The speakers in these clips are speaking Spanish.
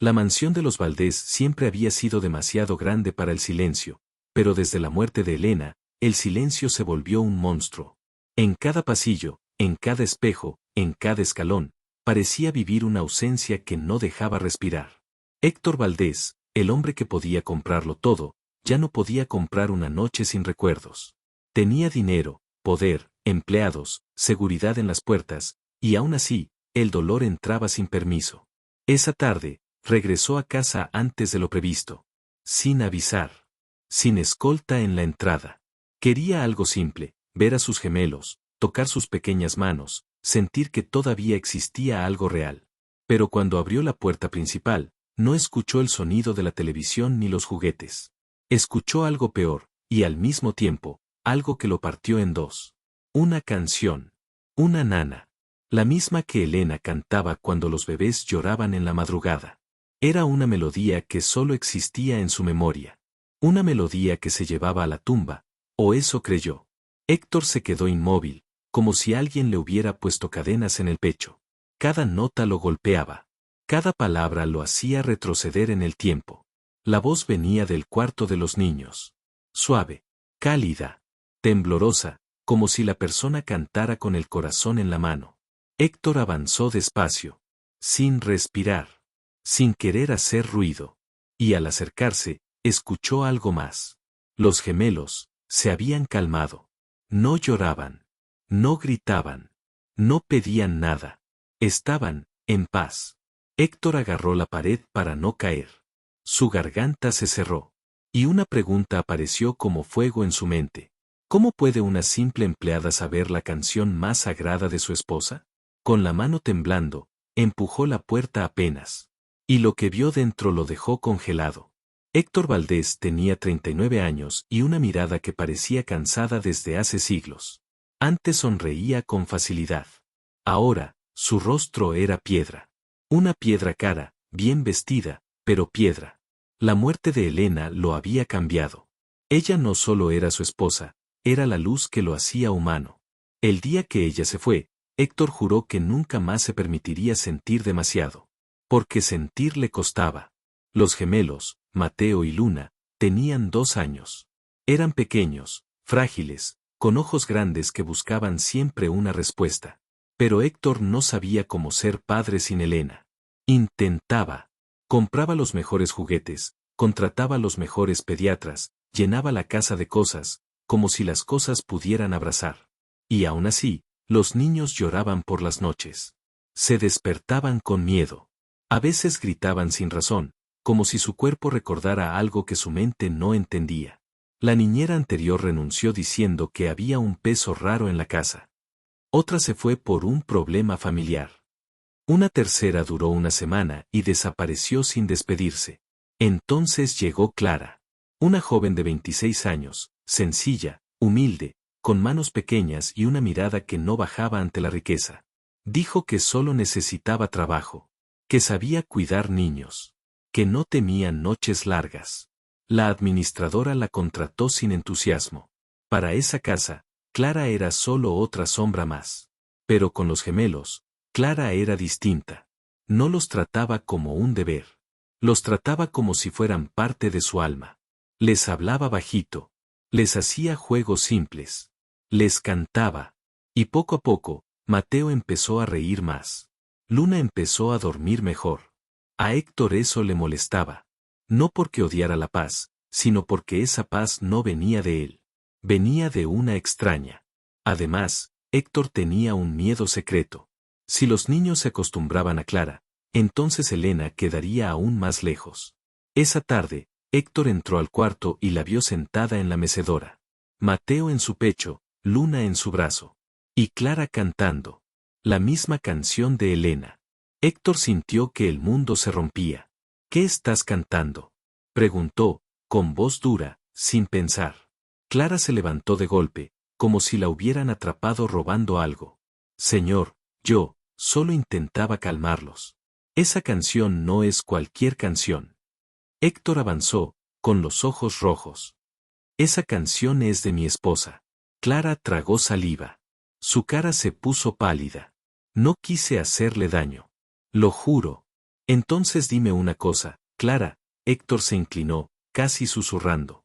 La mansión de los Valdés siempre había sido demasiado grande para el silencio, pero desde la muerte de Elena, el silencio se volvió un monstruo. En cada pasillo, en cada espejo, en cada escalón, parecía vivir una ausencia que no dejaba respirar. Héctor Valdés, el hombre que podía comprarlo todo, ya no podía comprar una noche sin recuerdos. Tenía dinero, poder, empleados, seguridad en las puertas, y aún así, el dolor entraba sin permiso. Esa tarde, regresó a casa antes de lo previsto. Sin avisar. Sin escolta en la entrada. Quería algo simple, ver a sus gemelos, tocar sus pequeñas manos, sentir que todavía existía algo real. Pero cuando abrió la puerta principal, no escuchó el sonido de la televisión ni los juguetes. Escuchó algo peor, y al mismo tiempo, algo que lo partió en dos. Una canción. Una nana. La misma que Elena cantaba cuando los bebés lloraban en la madrugada. Era una melodía que solo existía en su memoria. Una melodía que se llevaba a la tumba, o eso creyó. Héctor se quedó inmóvil, como si alguien le hubiera puesto cadenas en el pecho. Cada nota lo golpeaba. Cada palabra lo hacía retroceder en el tiempo. La voz venía del cuarto de los niños. Suave, cálida, temblorosa, como si la persona cantara con el corazón en la mano. Héctor avanzó despacio, sin respirar, sin querer hacer ruido. Y al acercarse, escuchó algo más. Los gemelos se habían calmado. No lloraban. No gritaban. No pedían nada. Estaban en paz. Héctor agarró la pared para no caer. Su garganta se cerró. Y una pregunta apareció como fuego en su mente. ¿Cómo puede una simple empleada saber la canción más sagrada de su esposa? Con la mano temblando, empujó la puerta apenas. Y lo que vio dentro lo dejó congelado. Héctor Valdés tenía 39 años y una mirada que parecía cansada desde hace siglos. Antes sonreía con facilidad. Ahora, su rostro era piedra. Una piedra cara, bien vestida, pero piedra. La muerte de Elena lo había cambiado. Ella no solo era su esposa, era la luz que lo hacía humano. El día que ella se fue, Héctor juró que nunca más se permitiría sentir demasiado. Porque sentir le costaba. Los gemelos, Mateo y Luna, tenían 2 años. Eran pequeños, frágiles, con ojos grandes que buscaban siempre una respuesta. Pero Héctor no sabía cómo ser padre sin Elena. Intentaba. Compraba los mejores juguetes, contrataba los mejores pediatras, llenaba la casa de cosas, como si las cosas pudieran abrazar. Y aún así, los niños lloraban por las noches. Se despertaban con miedo. A veces gritaban sin razón, como si su cuerpo recordara algo que su mente no entendía. La niñera anterior renunció diciendo que había un peso raro en la casa. Otra se fue por un problema familiar. Una tercera duró una semana y desapareció sin despedirse. Entonces llegó Clara. Una joven de 26 años, sencilla, humilde, con manos pequeñas y una mirada que no bajaba ante la riqueza. Dijo que solo necesitaba trabajo, que sabía cuidar niños, que no temía noches largas. La administradora la contrató sin entusiasmo. Para esa casa, Clara era solo otra sombra más. Pero con los gemelos, Clara era distinta. No los trataba como un deber. Los trataba como si fueran parte de su alma. Les hablaba bajito. Les hacía juegos simples. Les cantaba. Y poco a poco, Mateo empezó a reír más. Luna empezó a dormir mejor. A Héctor eso le molestaba. No porque odiara la paz, sino porque esa paz no venía de él. Venía de una extraña. Además, Héctor tenía un miedo secreto. Si los niños se acostumbraban a Clara, entonces Elena quedaría aún más lejos. Esa tarde, Héctor entró al cuarto y la vio sentada en la mecedora. Mateo en su pecho, Luna en su brazo. Y Clara cantando. La misma canción de Elena. Héctor sintió que el mundo se rompía. ¿Qué estás cantando?, preguntó, con voz dura, sin pensar. Clara se levantó de golpe, como si la hubieran atrapado robando algo. Señor, yo solo intentaba calmarlos. Esa canción no es cualquier canción. Héctor avanzó, con los ojos rojos. Esa canción es de mi esposa. Clara tragó saliva. Su cara se puso pálida. No quise hacerle daño. Lo juro. Entonces dime una cosa, Clara. Héctor se inclinó, casi susurrando.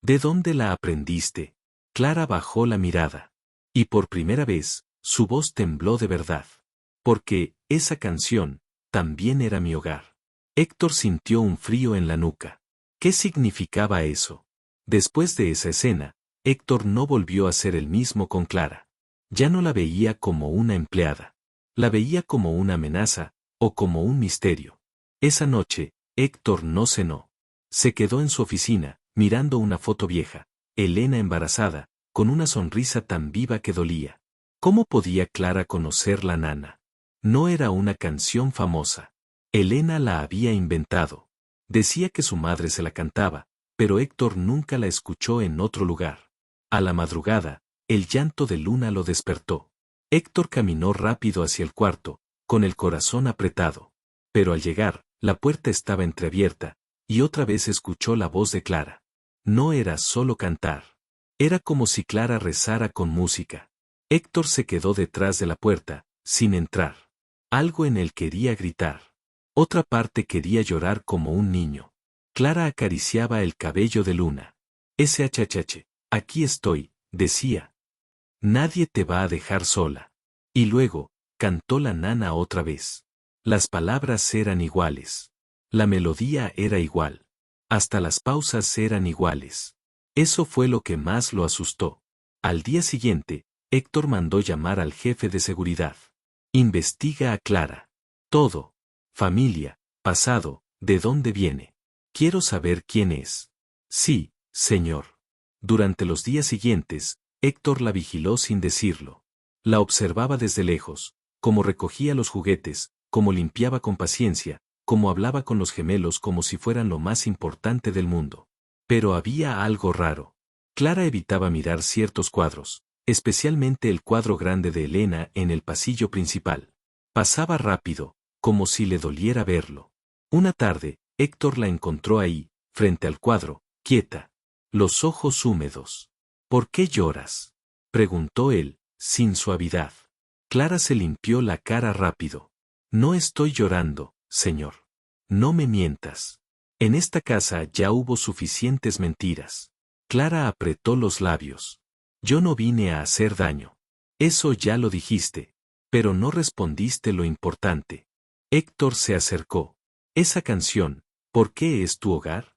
¿De dónde la aprendiste? Clara bajó la mirada. Y por primera vez, su voz tembló de verdad. Porque, esa canción, también era mi hogar. Héctor sintió un frío en la nuca. ¿Qué significaba eso? Después de esa escena, Héctor no volvió a ser el mismo con Clara. Ya no la veía como una empleada. La veía como una amenaza, o como un misterio. Esa noche, Héctor no cenó. Se quedó en su oficina, mirando una foto vieja, Elena embarazada, con una sonrisa tan viva que dolía. ¿Cómo podía Clara conocer la nana? No era una canción famosa. Elena la había inventado. Decía que su madre se la cantaba, pero Héctor nunca la escuchó en otro lugar. A la madrugada, el llanto de Luna lo despertó. Héctor caminó rápido hacia el cuarto, con el corazón apretado. Pero al llegar, la puerta estaba entreabierta, y otra vez escuchó la voz de Clara. No era solo cantar. Era como si Clara rezara con música. Héctor se quedó detrás de la puerta, sin entrar. Algo en él quería gritar. Otra parte quería llorar como un niño. Clara acariciaba el cabello de Luna. SHH, aquí estoy, decía. Nadie te va a dejar sola. Y luego, cantó la nana otra vez. Las palabras eran iguales. La melodía era igual. Hasta las pausas eran iguales. Eso fue lo que más lo asustó. Al día siguiente, Héctor mandó llamar al jefe de seguridad. Investiga a Clara. Todo. Familia, pasado, ¿de dónde viene? Quiero saber quién es. Sí, señor. Durante los días siguientes, Héctor la vigiló sin decirlo. La observaba desde lejos, cómo recogía los juguetes, cómo limpiaba con paciencia, cómo hablaba con los gemelos como si fueran lo más importante del mundo. Pero había algo raro. Clara evitaba mirar ciertos cuadros, especialmente el cuadro grande de Elena en el pasillo principal. Pasaba rápido, como si le doliera verlo. Una tarde, Héctor la encontró ahí, frente al cuadro, quieta. Los ojos húmedos. ¿Por qué lloras? Preguntó él, sin suavidad. Clara se limpió la cara rápido. No estoy llorando, señor. No me mientas. En esta casa ya hubo suficientes mentiras. Clara apretó los labios. Yo no vine a hacer daño. Eso ya lo dijiste. Pero no respondiste lo importante. Héctor se acercó. Esa canción, ¿por qué es tu hogar?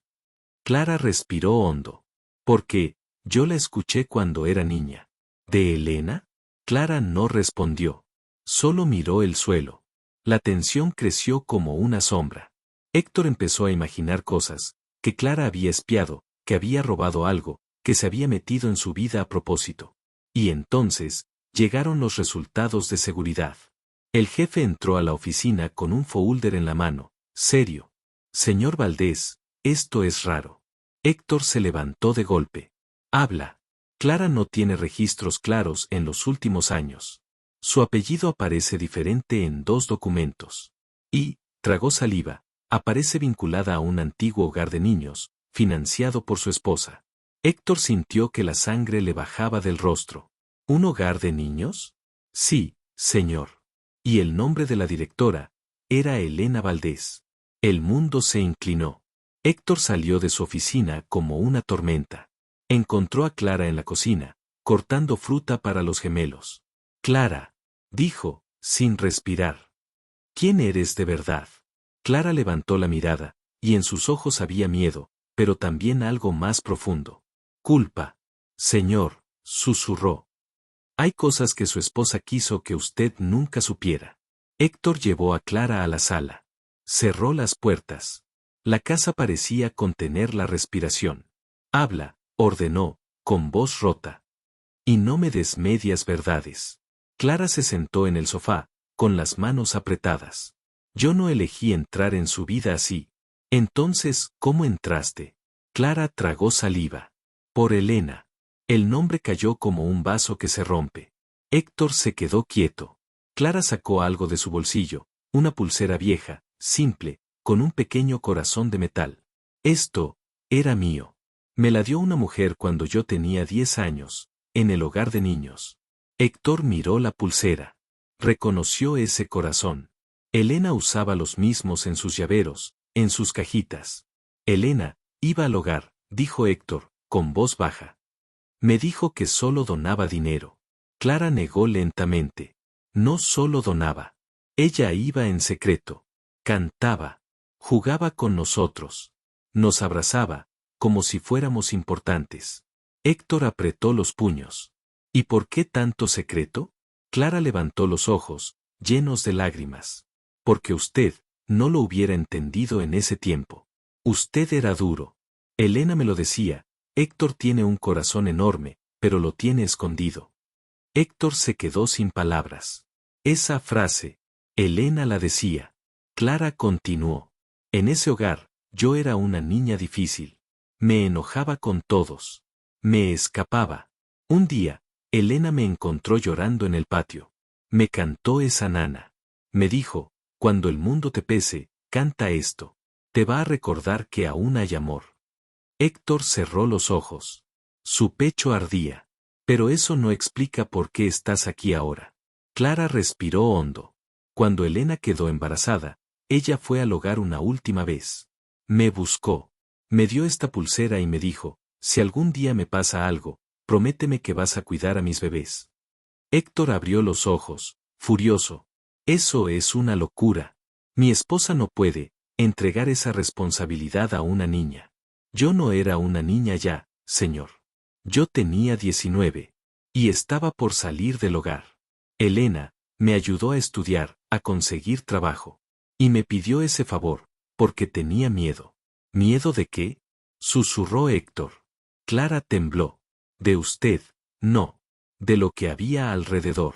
Clara respiró hondo. Porque, yo la escuché cuando era niña. ¿De Elena? Clara no respondió. Solo miró el suelo. La tensión creció como una sombra. Héctor empezó a imaginar cosas, que Clara había espiado, que había robado algo, que se había metido en su vida a propósito. Y entonces, llegaron los resultados de seguridad. El jefe entró a la oficina con un folder en la mano, serio. Señor Valdés, esto es raro. Héctor se levantó de golpe. Habla. Clara no tiene registros claros en los últimos años. Su apellido aparece diferente en 2 documentos. Y, tragó saliva, aparece vinculada a un antiguo hogar de niños, financiado por su esposa. Héctor sintió que la sangre le bajaba del rostro. ¿Un hogar de niños? Sí, señor. Y el nombre de la directora era Elena Valdés. El mundo se inclinó. Héctor salió de su oficina como una tormenta. Encontró a Clara en la cocina, cortando fruta para los gemelos. Clara, dijo, sin respirar. ¿Quién eres de verdad? Clara levantó la mirada, y en sus ojos había miedo, pero también algo más profundo. Culpa. Señor, susurró. Hay cosas que su esposa quiso que usted nunca supiera. Héctor llevó a Clara a la sala. Cerró las puertas. La casa parecía contener la respiración. Habla, ordenó, con voz rota. Y no me des medias verdades. Clara se sentó en el sofá, con las manos apretadas. Yo no elegí entrar en su vida así. Entonces, ¿cómo entraste? Clara tragó saliva. Por Elena. El nombre cayó como un vaso que se rompe. Héctor se quedó quieto. Clara sacó algo de su bolsillo, una pulsera vieja, simple, con un pequeño corazón de metal. Esto, era mío. Me la dio una mujer cuando yo tenía 10 años, en el hogar de niños. Héctor miró la pulsera. Reconoció ese corazón. Elena usaba los mismos en sus llaveros, en sus cajitas. Elena, iba al hogar, dijo Héctor, con voz baja. Me dijo que solo donaba dinero. Clara negó lentamente. No solo donaba. Ella iba en secreto. Cantaba. Jugaba con nosotros. Nos abrazaba, como si fuéramos importantes. Héctor apretó los puños. ¿Y por qué tanto secreto? Clara levantó los ojos, llenos de lágrimas. Porque usted no lo hubiera entendido en ese tiempo. Usted era duro. Elena me lo decía, Héctor tiene un corazón enorme, pero lo tiene escondido. Héctor se quedó sin palabras. Esa frase, Elena la decía. Clara continuó. En ese hogar, yo era una niña difícil. Me enojaba con todos. Me escapaba. Un día, Elena me encontró llorando en el patio. Me cantó esa nana. Me dijo, cuando el mundo te pese, canta esto. Te va a recordar que aún hay amor. Héctor cerró los ojos. Su pecho ardía. Pero eso no explica por qué estás aquí ahora. Clara respiró hondo. Cuando Elena quedó embarazada, ella fue al hogar una última vez. Me buscó. Me dio esta pulsera y me dijo, si algún día me pasa algo, prométeme que vas a cuidar a mis bebés. Héctor abrió los ojos, furioso. Eso es una locura. Mi esposa no puede entregar esa responsabilidad a una niña. Yo no era una niña ya, señor. Yo tenía 19. Y estaba por salir del hogar. Elena me ayudó a estudiar, a conseguir trabajo. Y me pidió ese favor, porque tenía miedo. ¿Miedo de qué? Susurró Héctor. Clara tembló. De usted, no. De lo que había alrededor.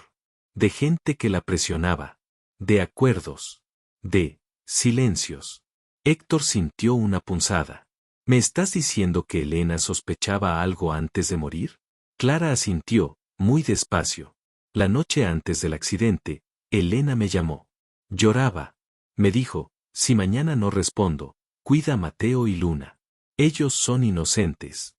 De gente que la presionaba. De acuerdos. De silencios. Héctor sintió una punzada. ¿Me estás diciendo que Elena sospechaba algo antes de morir? Clara asintió, muy despacio. La noche antes del accidente, Elena me llamó. Lloraba. Me dijo, si mañana no respondo, cuida a Mateo y Luna. Ellos son inocentes.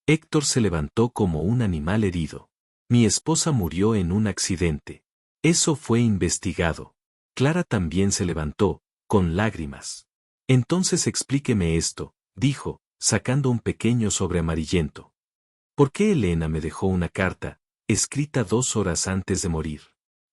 Héctor se levantó como un animal herido. Mi esposa murió en un accidente. Eso fue investigado. Clara también se levantó, con lágrimas. Entonces explíqueme esto, dijo, sacando un pequeño sobre amarillento. ¿Por qué Elena me dejó una carta, escrita 2 horas antes de morir?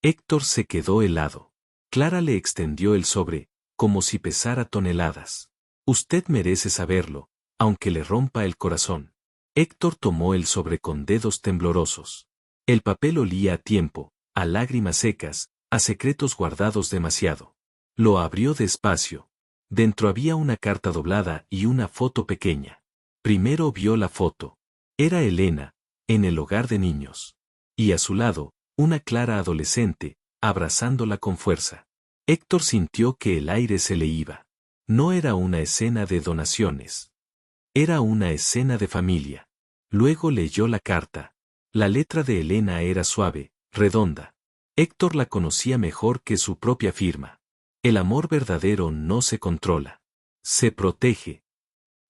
Héctor se quedó helado. Clara le extendió el sobre, como si pesara toneladas. Usted merece saberlo, aunque le rompa el corazón. Héctor tomó el sobre con dedos temblorosos. El papel olía a tiempo, a lágrimas secas, a secretos guardados demasiado. Lo abrió despacio. Dentro había una carta doblada y una foto pequeña. Primero vio la foto. Era Elena, en el hogar de niños. Y a su lado, una Clara adolescente, abrazándola con fuerza. Héctor sintió que el aire se le iba. No era una escena de donaciones. Era una escena de familia. Luego leyó la carta. La letra de Elena era suave, redonda. Héctor la conocía mejor que su propia firma. El amor verdadero no se controla. Se protege.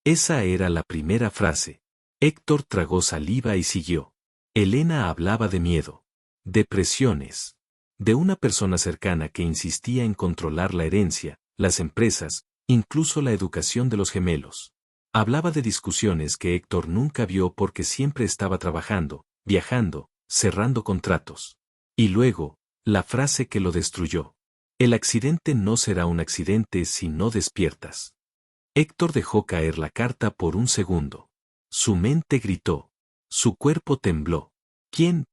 Esa era la primera frase. Héctor tragó saliva y siguió. Elena hablaba de miedo. De presiones. De una persona cercana que insistía en controlar la herencia, las empresas, incluso la educación de los gemelos. Hablaba de discusiones que Héctor nunca vio porque siempre estaba trabajando, viajando, cerrando contratos. Y luego, la frase que lo destruyó. El accidente no será un accidente si no despiertas. Héctor dejó caer la carta por un segundo. Su mente gritó. Su cuerpo tembló. ¿Quién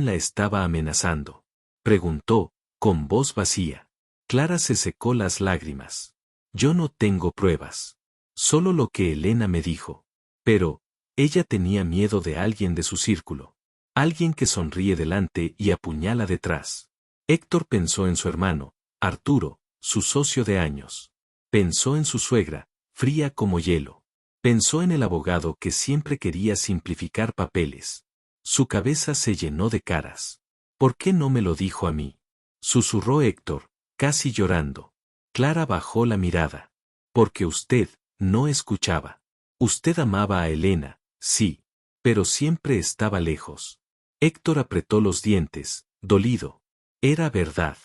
la estaba amenazando? Preguntó, con voz vacía. Clara se secó las lágrimas. Yo no tengo pruebas. Solo lo que Elena me dijo. Pero, ella tenía miedo de alguien de su círculo. Alguien que sonríe delante y apuñala detrás. Héctor pensó en su hermano, Arturo, su socio de años. Pensó en su suegra, fría como hielo. Pensó en el abogado que siempre quería simplificar papeles. Su cabeza se llenó de caras. ¿Por qué no me lo dijo a mí? Susurró Héctor, casi llorando. Clara bajó la mirada. Porque usted no escuchaba. Usted amaba a Elena, sí, pero siempre estaba lejos. Héctor apretó los dientes, dolido. Era verdad.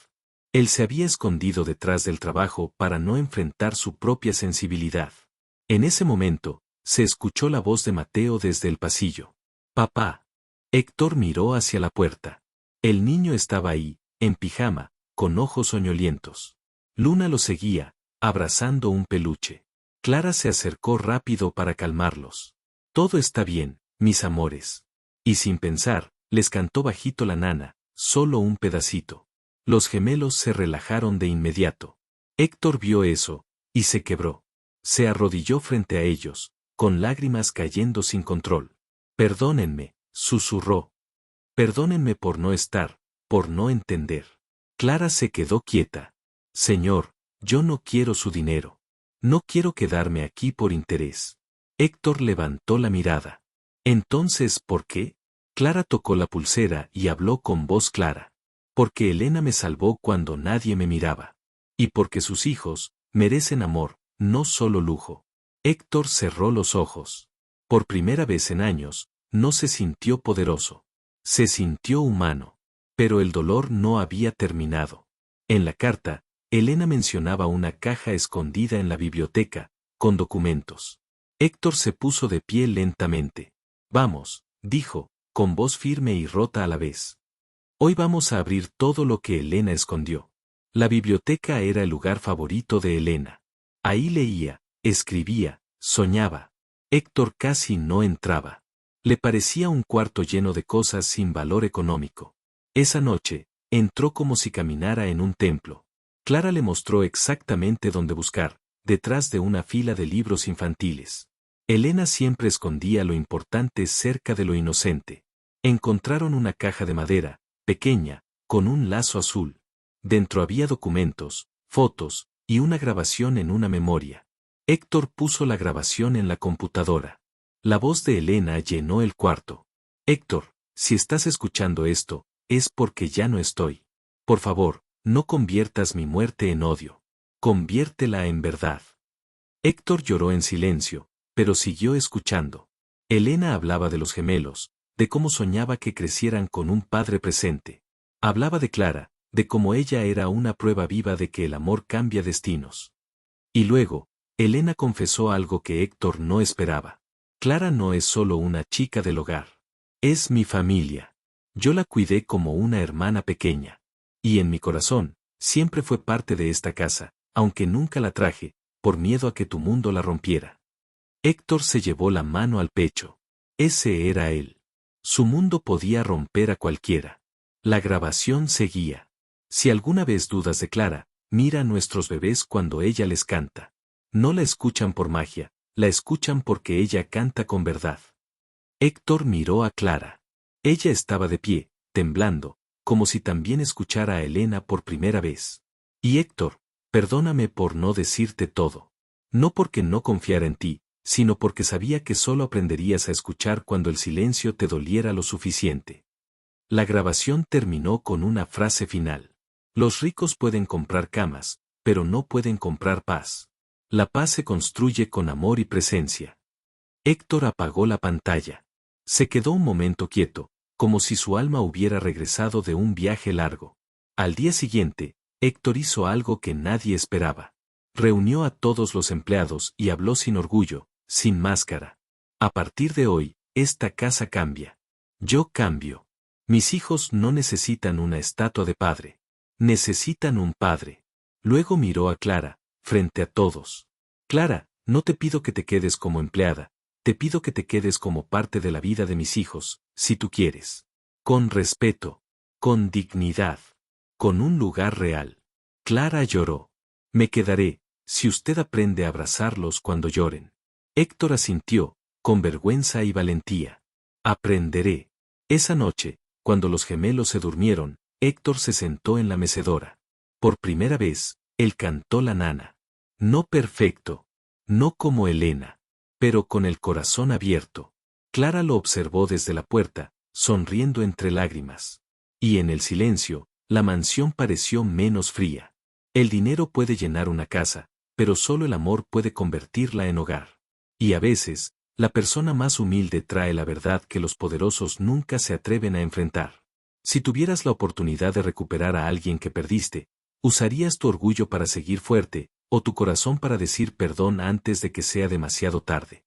Él se había escondido detrás del trabajo para no enfrentar su propia sensibilidad. En ese momento, se escuchó la voz de Mateo desde el pasillo. «Papá». Héctor miró hacia la puerta. El niño estaba ahí, en pijama, con ojos soñolientos. Luna lo seguía, abrazando un peluche. Clara se acercó rápido para calmarlos. «Todo está bien, mis amores». Y sin pensar, les cantó bajito la nana, solo un pedacito. Los gemelos se relajaron de inmediato. Héctor vio eso, y se quebró. Se arrodilló frente a ellos, con lágrimas cayendo sin control. «Perdónenme», susurró. «Perdónenme por no estar, por no entender». Clara se quedó quieta. «Señor, yo no quiero su dinero. No quiero quedarme aquí por interés». Héctor levantó la mirada. «Entonces, ¿por qué?». Clara tocó la pulsera y habló con voz clara. «Porque Elena me salvó cuando nadie me miraba. Y porque sus hijos merecen amor, no solo lujo». Héctor cerró los ojos. Por primera vez en años, no se sintió poderoso. Se sintió humano. Pero el dolor no había terminado. En la carta, Elena mencionaba una caja escondida en la biblioteca, con documentos. Héctor se puso de pie lentamente. «Vamos», dijo, con voz firme y rota a la vez. «Hoy vamos a abrir todo lo que Elena escondió». La biblioteca era el lugar favorito de Elena. Ahí leía, escribía, soñaba. Héctor casi no entraba. Le parecía un cuarto lleno de cosas sin valor económico. Esa noche, entró como si caminara en un templo. Clara le mostró exactamente dónde buscar, detrás de una fila de libros infantiles. Elena siempre escondía lo importante cerca de lo inocente. Encontraron una caja de madera, pequeña, con un lazo azul. Dentro había documentos, fotos, y una grabación en una memoria. Héctor puso la grabación en la computadora. La voz de Elena llenó el cuarto. «Héctor, si estás escuchando esto, es porque ya no estoy. Por favor, no conviertas mi muerte en odio. Conviértela en verdad». Héctor lloró en silencio, pero siguió escuchando. Elena hablaba de los gemelos, de cómo soñaba que crecieran con un padre presente. Hablaba de Clara, de cómo ella era una prueba viva de que el amor cambia destinos. Y luego, Elena confesó algo que Héctor no esperaba. «Clara no es solo una chica del hogar. Es mi familia. Yo la cuidé como una hermana pequeña. Y en mi corazón, siempre fue parte de esta casa, aunque nunca la traje, por miedo a que tu mundo la rompiera». Héctor se llevó la mano al pecho. Ese era él. Su mundo podía romper a cualquiera. La grabación seguía. «Si alguna vez dudas de Clara, mira a nuestros bebés cuando ella les canta. No la escuchan por magia, la escuchan porque ella canta con verdad». Héctor miró a Clara. Ella estaba de pie, temblando, como si también escuchara a Elena por primera vez. «Y Héctor, perdóname por no decirte todo. No porque no confiara en ti, sino porque sabía que solo aprenderías a escuchar cuando el silencio te doliera lo suficiente». La grabación terminó con una frase final. «Los ricos pueden comprar camas, pero no pueden comprar paz. La paz se construye con amor y presencia». Héctor apagó la pantalla. Se quedó un momento quieto, como si su alma hubiera regresado de un viaje largo. Al día siguiente, Héctor hizo algo que nadie esperaba. Reunió a todos los empleados y habló sin orgullo, sin máscara. «A partir de hoy, esta casa cambia. Yo cambio. Mis hijos no necesitan una estatua de padre. Necesitan un padre». Luego miró a Clara, frente a todos. «Clara, no te pido que te quedes como empleada, te pido que te quedes como parte de la vida de mis hijos, si tú quieres. Con respeto, con dignidad, con un lugar real». Clara lloró. «Me quedaré, si usted aprende a abrazarlos cuando lloren». Héctor asintió, con vergüenza y valentía. «Aprenderé». Esa noche, cuando los gemelos se durmieron, Héctor se sentó en la mecedora. Por primera vez, él cantó la nana. No perfecto, no como Elena, pero con el corazón abierto. Clara lo observó desde la puerta, sonriendo entre lágrimas. Y en el silencio, la mansión pareció menos fría. El dinero puede llenar una casa, pero solo el amor puede convertirla en hogar. Y a veces, la persona más humilde trae la verdad que los poderosos nunca se atreven a enfrentar. Si tuvieras la oportunidad de recuperar a alguien que perdiste, ¿Usarías tu orgullo para seguir fuerte, o tu corazón para decir perdón antes de que sea demasiado tarde?